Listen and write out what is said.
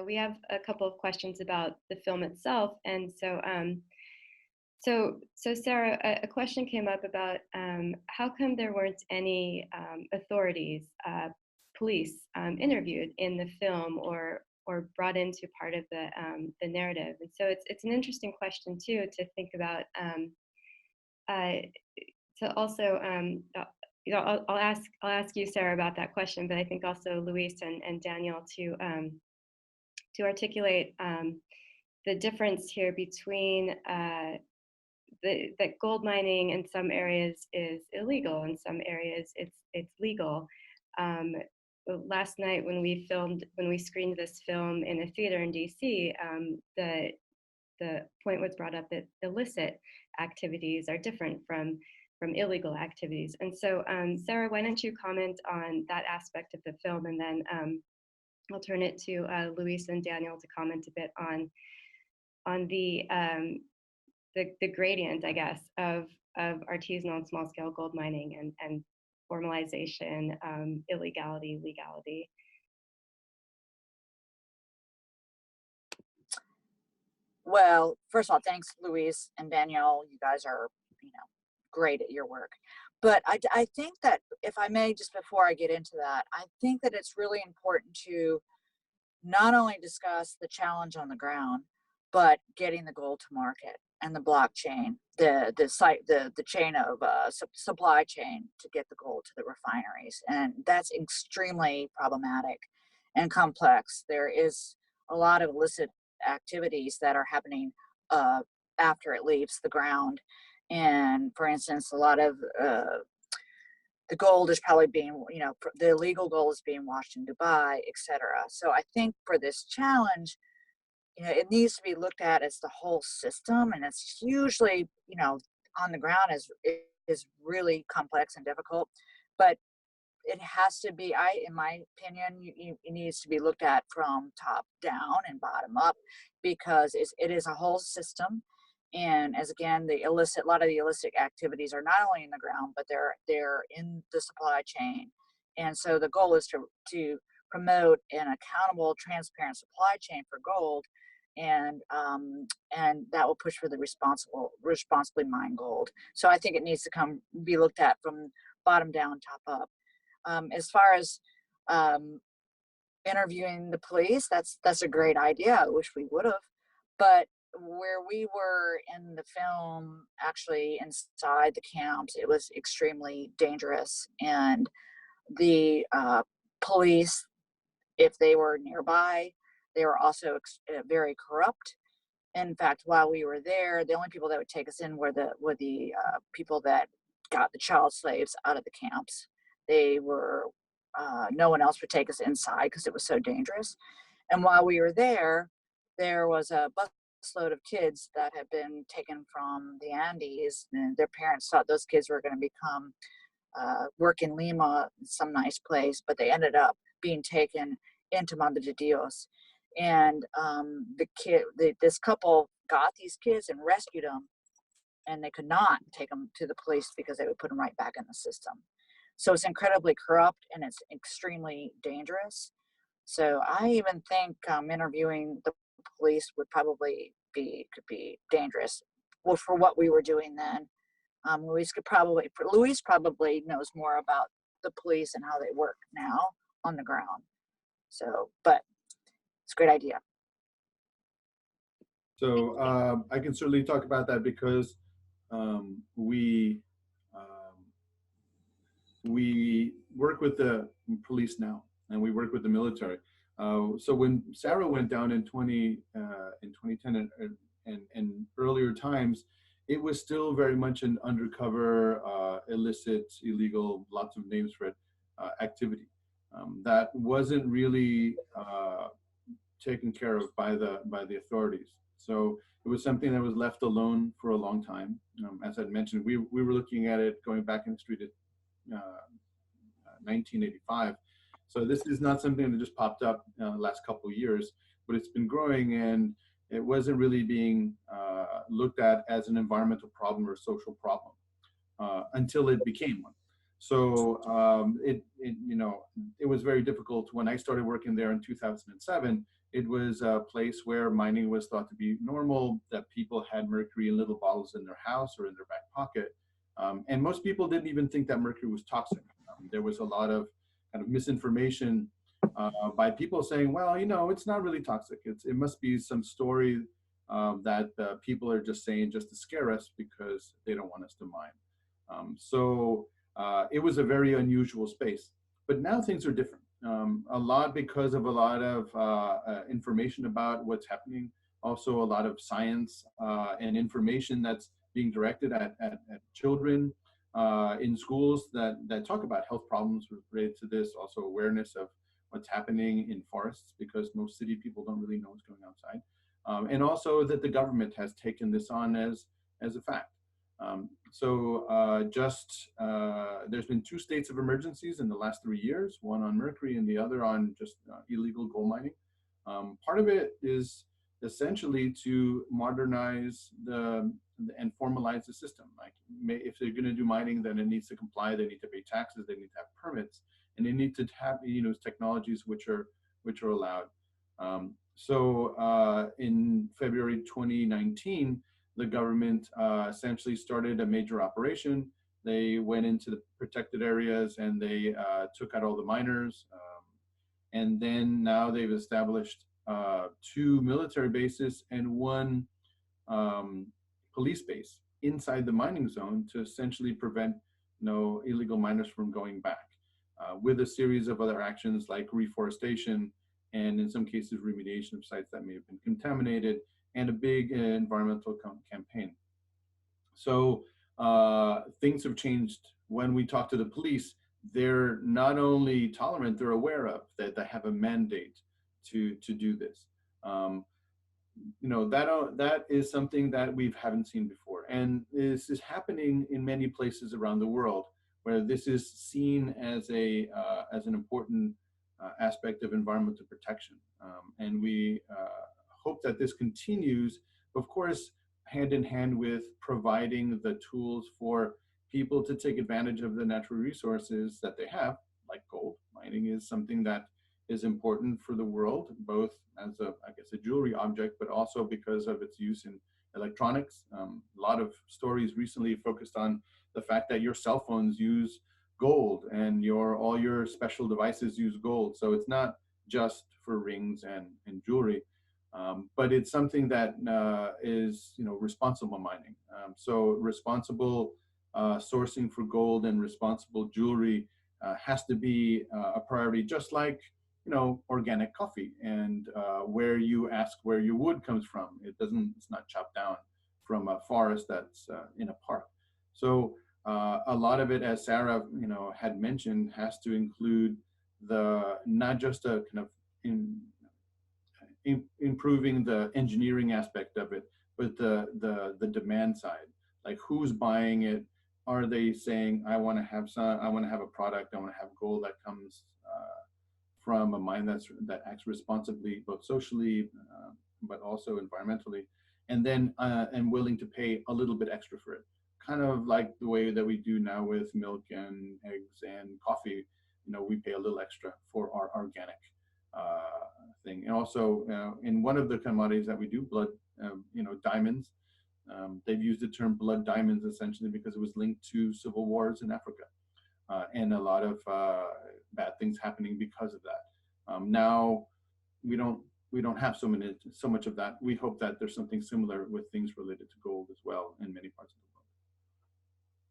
we have a couple of questions about the film itself, and so Sarah, a question came up about how come there weren't any authorities, police, interviewed in the film or brought into part of the narrative. And so it's an interesting question too to think about. To also, I'll ask you, Sarah, about that question, but I think also Luis and Daniel to articulate the difference here between that gold mining in some areas is illegal, in some areas it's legal. Last night when we screened this film in a theater in DC, the point was brought up that illicit activities are different from illegal activities. And so, Sarah, why don't you comment on that aspect of the film, and then I'll turn it to Luis and Daniel to comment a bit on the gradient, I guess, of artisanal and small scale gold mining and formalization, illegality, legality. Well, first of all, thanks, Luis and Danielle. You guys are, great at your work. But I think that, if I may, just before I get into that, I think that it's really important to not only discuss the challenge on the ground, but getting the gold to market and the blockchain, the chain of supply chain to get the gold to the refineries. And that's extremely problematic and complex. There is a lot of illicit activities that are happening after it leaves the ground. And for instance, a lot of the gold is probably being, the illegal gold is being washed in Dubai, etc. So I think for this challenge, it needs to be looked at as the whole system, and it's hugely, on the ground is really complex and difficult, but it has to be, in my opinion, it needs to be looked at from top down and bottom up, because it is a whole system. And as again, a lot of the illicit activities are not only in the ground, but they're in the supply chain. And so the goal is to promote an accountable, transparent supply chain for gold, and that will push for the responsibly mined gold. So I think it needs to be looked at from bottom down, top up. As far as interviewing the police, that's a great idea. I wish we would have, but where we were in the film, actually inside the camps, it was extremely dangerous, and the police, if they were nearby, they were also very corrupt. In fact, while we were there, the only people that would take us in were the people that got the child slaves out of the camps. They were no one else would take us inside because it was so dangerous. And while we were there was a busload of kids that had been taken from the Andes, and their parents thought those kids were going to become work in Lima, some nice place, but they ended up being taken into Manda de Dios. And this couple got these kids and rescued them, and they could not take them to the police because they would put them right back in the system. So it's incredibly corrupt, and it's extremely dangerous. So I even think interviewing the police would probably could be dangerous. Well, for what we were doing then, Luis probably knows more about the police and how they work now on the ground. So, but it's a great idea. So I can certainly talk about that, because we work with the police now, and we work with the military. So when Sarah went down in 2010 and earlier times, it was still very much an undercover, illicit, illegal, lots of names for it, activity. That wasn't really taken care of by the authorities. So it was something that was left alone for a long time. As I mentioned, we were looking at it going back in history to 1985. So this is not something that just popped up the last couple of years, but it's been growing, and it wasn't really being looked at as an environmental problem or social problem until it became one. So it was very difficult when I started working there in 2007. It was a place where mining was thought to be normal, that people had mercury in little bottles in their house or in their back pocket. And most people didn't even think that mercury was toxic. There was a lot of kind of misinformation by people saying, well, you know, it's not really toxic. It must be some story that people are just saying just to scare us because they don't want us to mine. It was a very unusual space. But now things are different. A lot because of a lot of information about what's happening. Also, a lot of science and information that's being directed at children in schools that talk about health problems related to this. Also, awareness of what's happening in forests, because most city people don't really know what's going outside. And also that the government has taken this on as a fact. There's been 2 states of emergencies in the last 3 years, one on mercury and the other on just illegal gold mining. Part of it is essentially to modernize and formalize the system. Like if they're going to do mining, then it needs to comply. They need to pay taxes. They need to have permits, and they need to have technologies which are allowed. In February 2019. The government essentially started a major operation. They went into the protected areas and they took out all the miners. And then now they've established 2 military bases and 1 police base inside the mining zone to essentially prevent illegal miners from going back, with a series of other actions like reforestation and in some cases remediation of sites that may have been contaminated, and a big environmental campaign. So things have changed. When we talk to the police, they're not only tolerant, they're aware of that they have a mandate to do this. That is something that we haven't seen before. And this is happening in many places around the world where this is seen as an important aspect of environmental protection. And we hope that this continues, of course, hand in hand with providing the tools for people to take advantage of the natural resources that they have, like gold. Mining is something that is important for the world, both as a jewelry object, but also because of its use in electronics. A lot of stories recently focused on the fact that your cell phones use gold and all your special devices use gold. So it's not just for rings and jewelry. But it's something that is, responsible mining. So responsible sourcing for gold and responsible jewelry has to be a priority, just like, organic coffee and where you ask where your wood comes from. It's not chopped down from a forest that's in a park. So a lot of it, as Sarah, had mentioned, has to include not just a kind of improving the engineering aspect of it, but the demand side, like who's buying it. Are they saying, I want to have a product, I want to have gold that comes from a mine that acts responsibly, both socially, but also environmentally, and then and willing to pay a little bit extra for it. Kind of like the way that we do now with milk and eggs and coffee. We pay a little extra for our organic thing. And also in one of the commodities that we do, blood, diamonds, they've used the term blood diamonds essentially because it was linked to civil wars in Africa and a lot of bad things happening because of that. Now we don't have so much of that. We hope that there's something similar with things related to gold as well in many parts of the world.